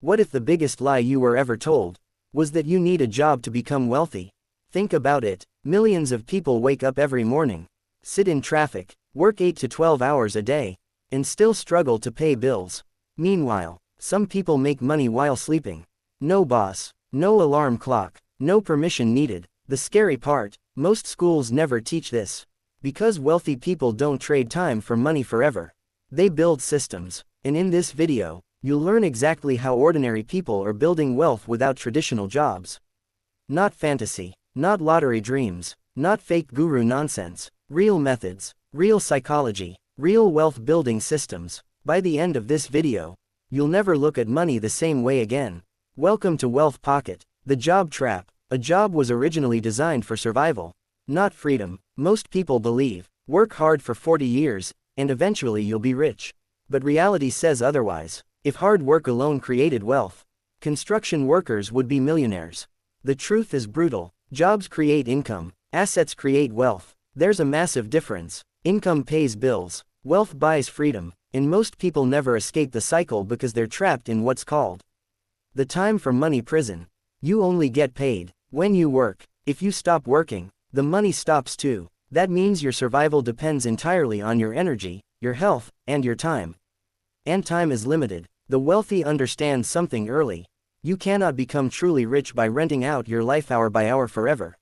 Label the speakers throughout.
Speaker 1: What if the biggest lie you were ever told was that you need a job to become wealthy? Think about it. Millions of people wake up every morning, sit in traffic, work 8 to 12 hours a day, and still struggle to pay bills. Meanwhile, some people make money while sleeping. No boss, no alarm clock, no permission needed. The scary part, most schools never teach this. Because wealthy people don't trade time for money forever. They build systems, and in this video, you'll learn exactly how ordinary people are building wealth without traditional jobs. Not fantasy, not lottery dreams, not fake guru nonsense. Real methods, real psychology, real wealth building systems. By the end of this video, you'll never look at money the same way again. Welcome to Wealth Pocket, the job trap. A job was originally designed for survival, not freedom. Most people believe, work hard for 40 years, and eventually you'll be rich. But reality says otherwise. If hard work alone created wealth, construction workers would be millionaires. The truth is brutal. Jobs create income, assets create wealth. There's a massive difference. Income pays bills, wealth buys freedom, and most people never escape the cycle because they're trapped in what's called the time for money prison. You only get paid when you work. If you stop working, the money stops too. That means your survival depends entirely on your energy, your health, and your time. And time is limited. The wealthy understand something early. You cannot become truly rich by renting out your life hour by hour forever.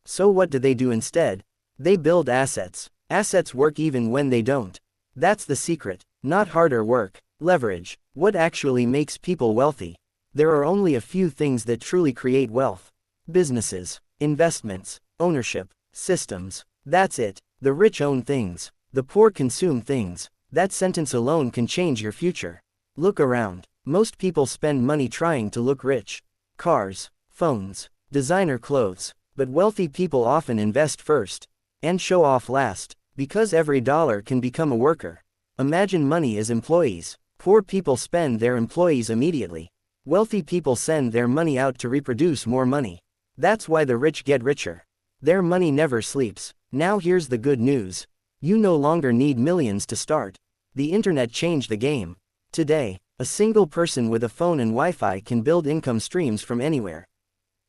Speaker 1: So what do they do instead? They build assets. Assets work even when they don't. That's the secret. Not harder work. Leverage. What actually makes people wealthy? There are only a few things that truly create wealth. Businesses, investments, ownership, systems. That's it. The rich own things. The poor consume things. That sentence alone can change your future. Look around. Most people spend money trying to look rich. Cars, phones, designer clothes. But wealthy people often invest first and show off last, because every dollar can become a worker. Imagine money as employees. Poor people spend their employees immediately. Wealthy people send their money out to reproduce more money. That's why the rich get richer. Their money never sleeps. Now here's the good news. You no longer need millions to start. The internet changed the game. Today, a single person with a phone and Wi-Fi can build income streams from anywhere.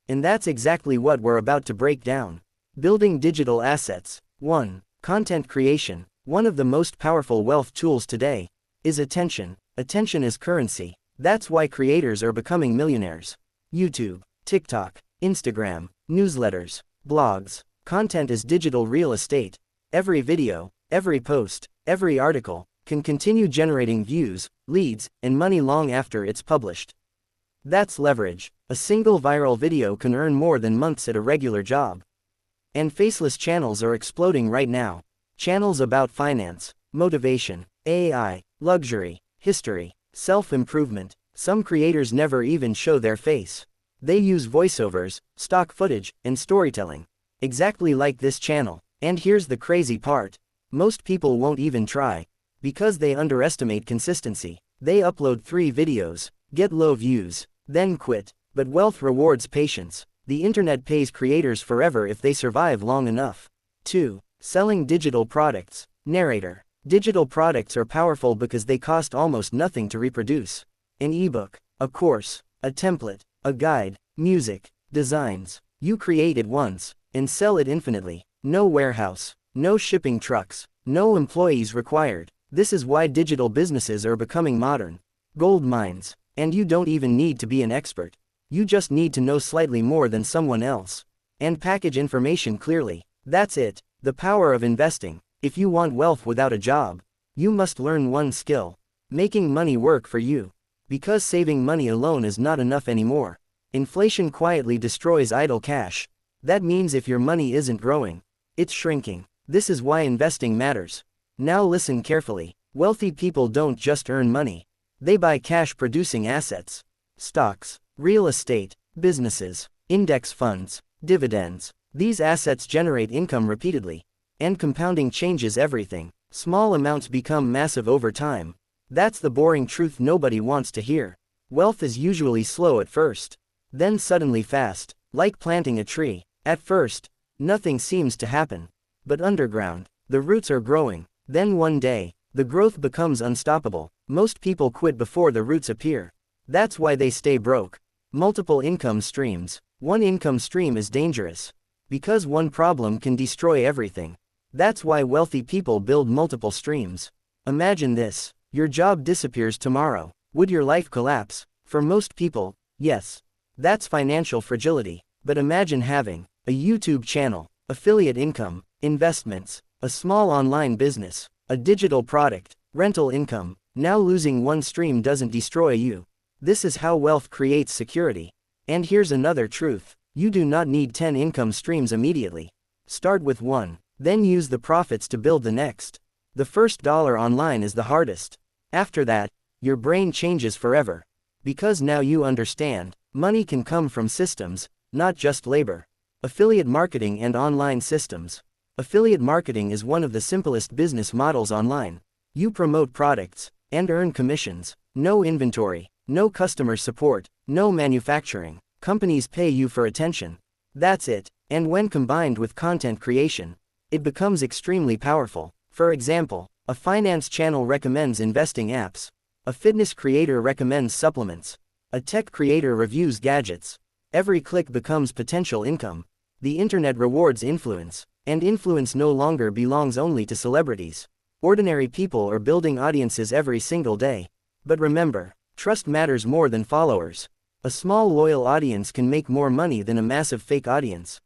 Speaker 1: And that's exactly what we're about to break down. Building digital assets. 1. Content creation. One of the most powerful wealth tools today is attention. Attention is currency. That's why creators are becoming millionaires. YouTube, TikTok, Instagram, newsletters, blogs. Content is digital real estate. Every video, every post, every article can continue generating views, leads, and money long after it's published. That's leverage. A single viral video can earn more than months at a regular job. And faceless channels are exploding right now. Channels about finance, motivation, AI, luxury, history, self-improvement. Some creators never even show their face. They use voiceovers, stock footage, and storytelling. Exactly like this channel. And here's the crazy part. Most people won't even try. Because they underestimate consistency. They upload 3 videos, get low views, then quit. But wealth rewards patience. The internet pays creators forever if they survive long enough. 2. Selling digital products. Narrator. Digital products are powerful because they cost almost nothing to reproduce. An ebook, a course, a template, a guide, music, designs. You create it once and sell it infinitely. No warehouse, no shipping trucks, no employees required. This is why digital businesses are becoming modern. Gold mines. And you don't even need to be an expert. You just need to know slightly more than someone else. And package information clearly. That's it. The power of investing. If you want wealth without a job, you must learn one skill. Making money work for you. Because saving money alone is not enough anymore. Inflation quietly destroys idle cash. That means if your money isn't growing, it's shrinking. This is why investing matters. Now listen carefully. Wealthy people don't just earn money. They buy cash-producing assets. Stocks, real estate, businesses, index funds, dividends. These assets generate income repeatedly. And compounding changes everything. Small amounts become massive over time. That's the boring truth nobody wants to hear. Wealth is usually slow at first. Then suddenly fast. Like planting a tree. At first, nothing seems to happen. But underground, the roots are growing. Then one day, the growth becomes unstoppable. Most people quit before the roots appear. That's why they stay broke. Multiple income streams. One income stream is dangerous. Because one problem can destroy everything. That's why wealthy people build multiple streams. Imagine this. Your job disappears tomorrow. Would your life collapse? For most people, yes. That's financial fragility. But imagine having a YouTube channel, affiliate income, investments, a small online business, a digital product, rental income. Now losing one stream doesn't destroy you. This is how wealth creates security. And here's another truth. You do not need 10 income streams immediately. Start with one, then use the profits to build the next. The first dollar online is the hardest. After that, your brain changes forever. Because now you understand, money can come from systems, not just labor. Affiliate marketing and online systems. Affiliate marketing is one of the simplest business models online. You promote products and earn commissions. No inventory, no customer support, no manufacturing. Companies pay you for attention. That's it. And when combined with content creation, it becomes extremely powerful. For example, a finance channel recommends investing apps. A fitness creator recommends supplements. A tech creator reviews gadgets. Every click becomes potential income. The internet rewards influence, and influence no longer belongs only to celebrities. Ordinary people are building audiences every single day. But remember, trust matters more than followers. A small loyal audience can make more money than a massive fake audience.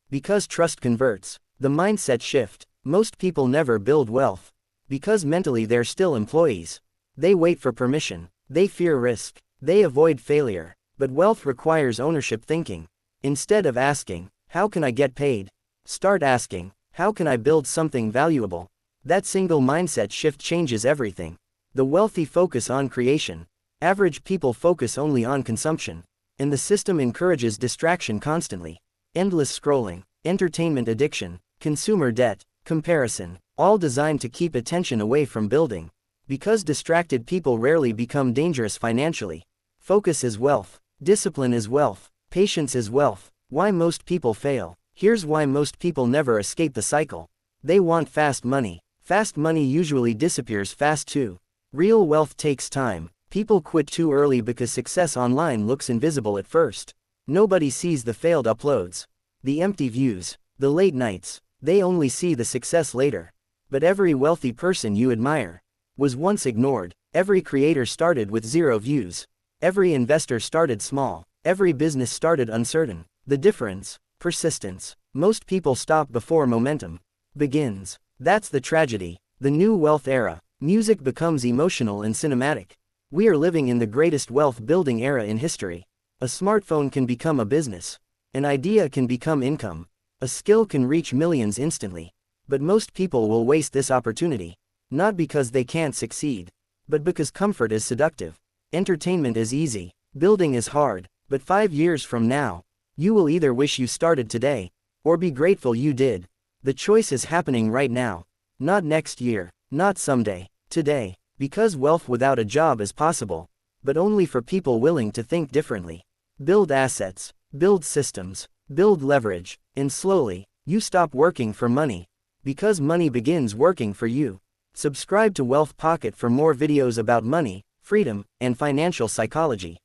Speaker 1: Because trust converts. The mindset shift. Most people never build wealth. Because mentally they're still employees. They wait for permission. They fear risk. They avoid failure. But wealth requires ownership thinking. Instead of asking, how can I get paid? Start asking, how can I build something valuable? That single mindset shift changes everything. The wealthy focus on creation. Average people focus only on consumption. And the system encourages distraction constantly. Endless scrolling, entertainment addiction, consumer debt, comparison, all designed to keep attention away from building. Because distracted people rarely become dangerous financially. Focus is wealth. Discipline is wealth. Patience is wealth. Why most people fail. Here's why most people never escape the cycle. They want fast money. Fast money usually disappears fast too. Real wealth takes time. People quit too early because success online looks invisible at first. Nobody sees the failed uploads, the empty views, the late nights. They only see the success later. But every wealthy person you admire was once ignored. Every creator started with 0 views. Every investor started small. Every business started uncertain. The difference? Persistence. Most people stop before momentum begins. That's the tragedy. The new wealth era. Music becomes emotional and cinematic. We are living in the greatest wealth building era in history. A smartphone can become a business. An idea can become income. A skill can reach millions instantly. But most people will waste this opportunity. Not because they can't succeed, but because comfort is seductive. Entertainment is easy. Building is hard. But 5 years from now, you will either wish you started today, or be grateful you did. The choice is happening right now. Not next year, not someday, today. Because wealth without a job is possible, but only for people willing to think differently. Build assets, build systems, build leverage, and slowly, you stop working for money. Because money begins working for you. Subscribe to Wealth Pocket for more videos about money, freedom, and financial psychology.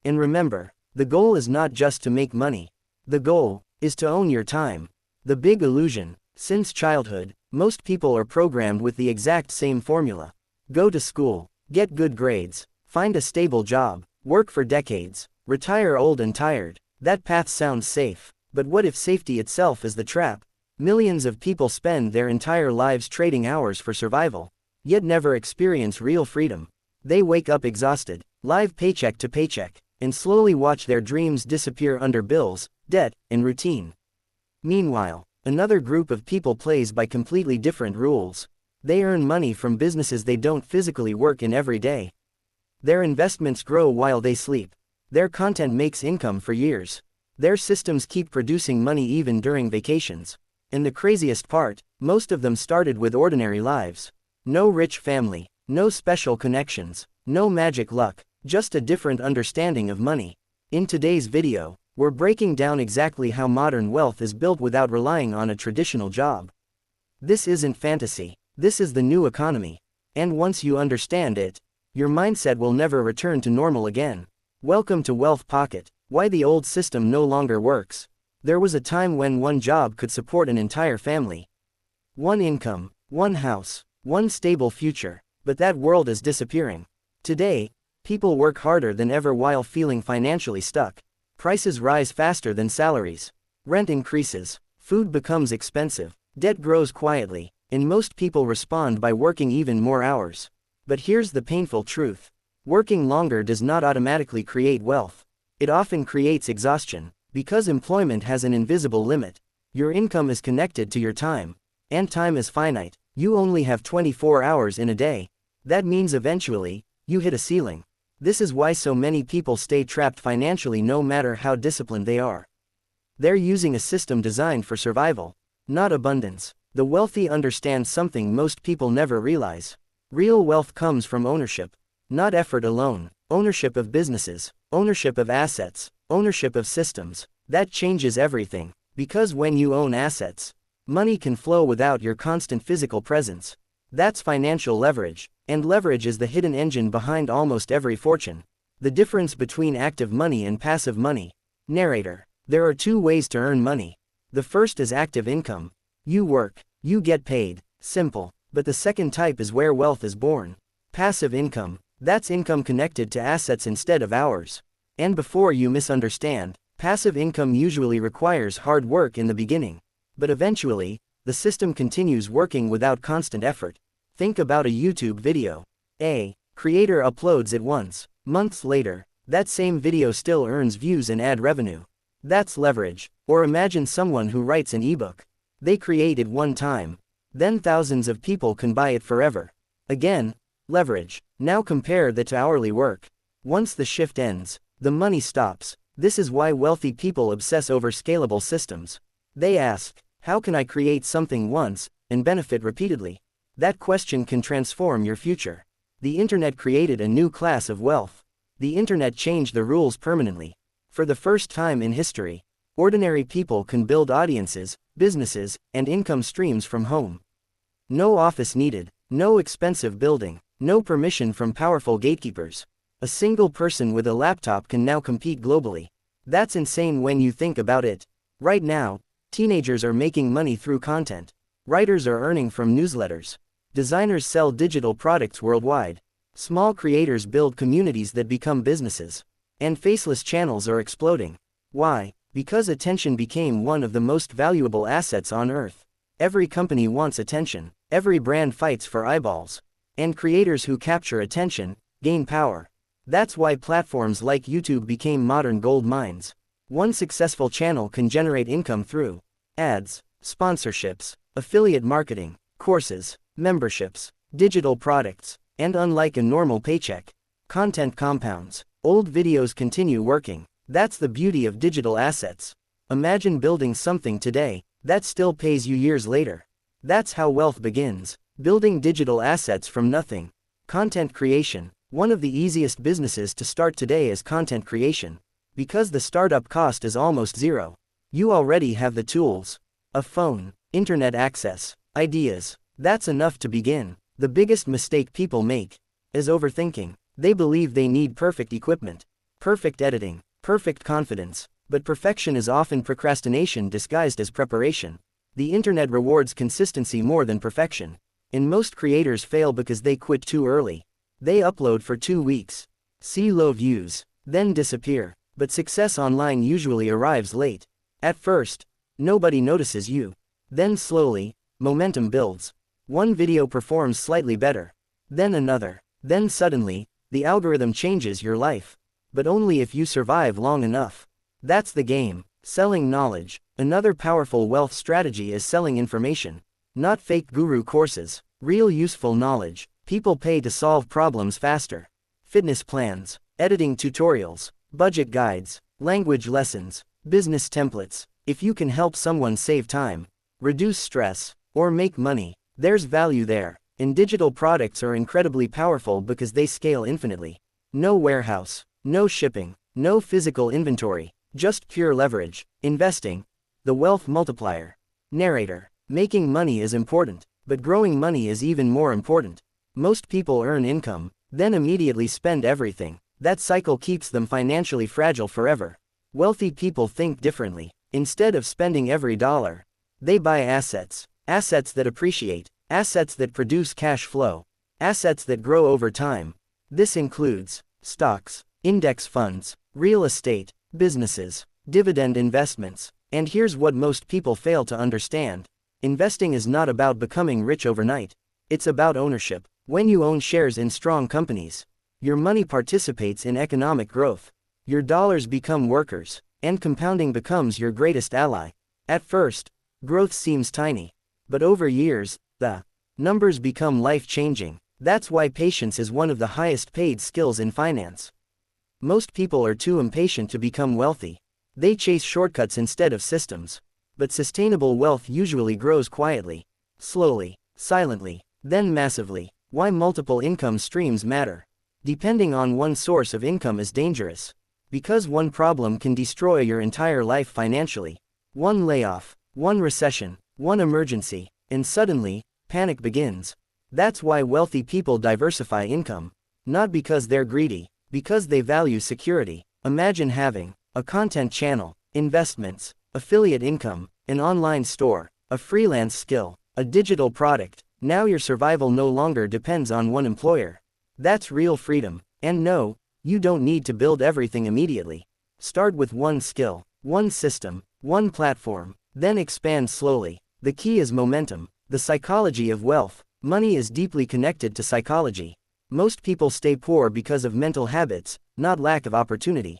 Speaker 1: And remember, the goal is not just to make money. The goal is to own your time. The big illusion. Since childhood, most people are programmed with the exact same formula. Go to school, get good grades, find a stable job, work for decades, retire old and tired. That path sounds safe, but what if safety itself is the trap? Millions of people spend their entire lives trading hours for survival, yet never experience real freedom. They wake up exhausted, live paycheck to paycheck, and slowly watch their dreams disappear under bills, debt, and routine. Meanwhile, another group of people plays by completely different rules. They earn money from businesses they don't physically work in every day. Their investments grow while they sleep. Their content makes income for years. Their systems keep producing money even during vacations. And the craziest part, most of them started with ordinary lives. No rich family, no special connections, no magic luck, just a different understanding of money. In today's video, we're breaking down exactly how modern wealth is built without relying on a traditional job. This isn't fantasy. This is the new economy. And once you understand it, your mindset will never return to normal again. Welcome to Wealth Pocket. Why the old system no longer works. There was a time when one job could support an entire family. One income, one house, one stable future, but that world is disappearing. Today, people work harder than ever while feeling financially stuck. Prices rise faster than salaries. Rent increases, food becomes expensive, debt grows quietly, and most people respond by working even more hours. But here's the painful truth. Working longer does not automatically create wealth. It often creates exhaustion, because employment has an invisible limit. Your income is connected to your time, and time is finite. You only have 24 hours in a day. That means eventually, you hit a ceiling. This is why so many people stay trapped financially no matter how disciplined they are. They're using a system designed for survival, not abundance. The wealthy understand something most people never realize. Real wealth comes from ownership, not effort alone. Ownership of businesses, ownership of assets, ownership of systems. That changes everything, because when you own assets, money can flow without your constant physical presence. That's financial leverage, and leverage is the hidden engine behind almost every fortune. The difference between active money and passive money. Narrator. There are two ways to earn money. The first is active income. You work, you get paid. Simple. But the second type is where wealth is born. Passive income. That's income connected to assets instead of hours. And before you misunderstand, passive income usually requires hard work in the beginning. But eventually, the system continues working without constant effort. Think about a YouTube video. A creator uploads it once. Months later, that same video still earns views and ad revenue. That's leverage. Or imagine someone who writes an ebook. They create it one time. Then thousands of people can buy it forever. Again, leverage. Now compare that to hourly work. Once the shift ends, the money stops. This is why wealthy people obsess over scalable systems. They ask, how can I create something once, and benefit repeatedly? That question can transform your future. The internet created a new class of wealth. The internet changed the rules permanently. For the first time in history, ordinary people can build audiences, businesses, and income streams from home. No office needed, no expensive building, no permission from powerful gatekeepers. A single person with a laptop can now compete globally. That's insane when you think about it. Right now, teenagers are making money through content. Writers are earning from newsletters. Designers sell digital products worldwide. Small creators build communities that become businesses. And faceless channels are exploding. Why? Because attention became one of the most valuable assets on earth. Every company wants attention. Every brand fights for eyeballs. And creators who capture attention gain power. That's why platforms like YouTube became modern gold mines. One successful channel can generate income through ads, sponsorships, affiliate marketing, courses, memberships, digital products, and unlike a normal paycheck, content compounds. Old videos continue working. That's the beauty of digital assets. Imagine building something today that still pays you years later. That's how wealth begins. Building digital assets from nothing. Content creation. One of the easiest businesses to start today is content creation. Because the startup cost is almost zero. You already have the tools. A phone, internet access, ideas. That's enough to begin. The biggest mistake people make is overthinking. They believe they need perfect equipment, perfect editing, perfect confidence, but perfection is often procrastination disguised as preparation. The internet rewards consistency more than perfection. And most creators fail because they quit too early. They upload for 2 weeks, see low views, then disappear. But success online usually arrives late. At first, nobody notices you. Then slowly, momentum builds. One video performs slightly better. Then another. Then suddenly, the algorithm changes your life. But only if you survive long enough. That's the game. Selling knowledge. Another powerful wealth strategy is selling information. Not fake guru courses. Real useful knowledge. People pay to solve problems faster. Fitness plans, editing tutorials, budget guides, language lessons, business templates. If you can help someone save time, reduce stress, or make money, there's value there. And digital products are incredibly powerful because they scale infinitely. No warehouse, no shipping, no physical inventory, just pure leverage. Investing. The wealth multiplier. Narrator. Making money is important, but growing money is even more important. Most people earn income, then immediately spend everything. That cycle keeps them financially fragile forever. Wealthy people think differently. Instead of spending every dollar, they buy assets. Assets that appreciate. Assets that produce cash flow. Assets that grow over time. This includes stocks, index funds, real estate, businesses, dividend investments. And here's what most people fail to understand. Investing is not about becoming rich overnight. It's about ownership. When you own shares in strong companies, your money participates in economic growth. Your dollars become workers, and compounding becomes your greatest ally. At first, growth seems tiny. But over years, the numbers become life-changing. That's why patience is one of the highest paid skills in finance. Most people are too impatient to become wealthy. They chase shortcuts instead of systems. But sustainable wealth usually grows quietly, slowly, silently, then massively. Why multiple income streams matter. Depending on one source of income is dangerous. Because one problem can destroy your entire life financially. One layoff, one recession, one emergency, and suddenly, panic begins. That's why wealthy people diversify income. Not because they're greedy, because they value security. Imagine having a content channel, investments, affiliate income, an online store, a freelance skill, a digital product. Now your survival no longer depends on one employer. That's real freedom. And no, you don't need to build everything immediately. Start with one skill, one system, one platform, then expand slowly. The key is momentum. The psychology of wealth. Money is deeply connected to psychology. Most people stay poor because of mental habits, not lack of opportunity.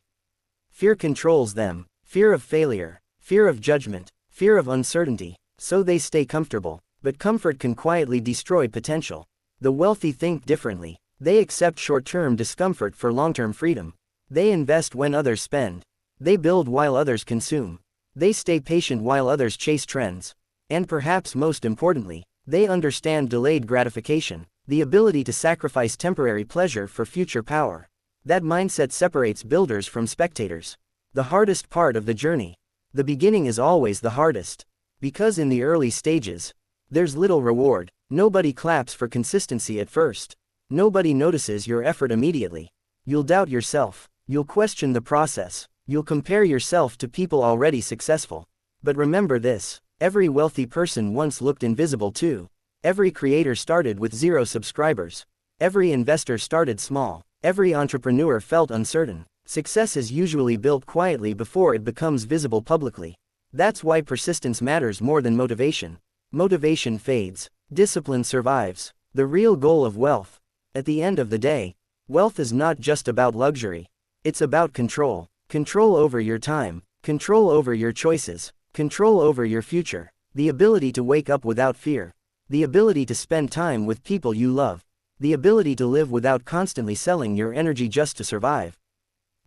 Speaker 1: Fear controls them. Fear of failure, fear of judgment, fear of uncertainty. So they stay comfortable. But comfort can quietly destroy potential. The wealthy think differently. They accept short-term discomfort for long-term freedom. They invest when others spend. They build while others consume. They stay patient while others chase trends. And perhaps most importantly, they understand delayed gratification, the ability to sacrifice temporary pleasure for future power. That mindset separates builders from spectators. The hardest part of the journey. The beginning is always the hardest. Because in the early stages, there's little reward. Nobody claps for consistency at first. Nobody notices your effort immediately. You'll doubt yourself. You'll question the process. You'll compare yourself to people already successful. But remember this, every wealthy person once looked invisible too. Every creator started with 0 subscribers. Every investor started small. Every entrepreneur felt uncertain. Success is usually built quietly before it becomes visible publicly. That's why persistence matters more than motivation. Motivation fades. Discipline survives. The real goal of wealth. At the end of the day, wealth is not just about luxury. It's about control. Control over your time. Control over your choices. Control over your future. The ability to wake up without fear. The ability to spend time with people you love. The ability to live without constantly selling your energy just to survive.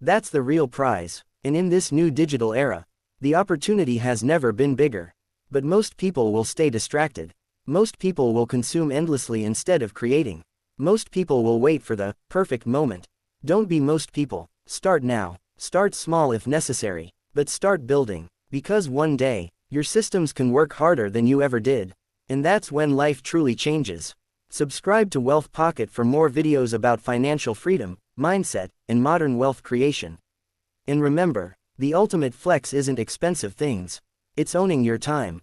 Speaker 1: That's the real prize. And in this new digital era, the opportunity has never been bigger. But most people will stay distracted. Most people will consume endlessly instead of creating. Most people will wait for the perfect moment. Don't be most people. Start now. Start small if necessary. But start building. Because one day, your systems can work harder than you ever did. And that's when life truly changes. Subscribe to Wealth Pocket for more videos about financial freedom, mindset, and modern wealth creation. And remember, the ultimate flex isn't expensive things. It's owning your time.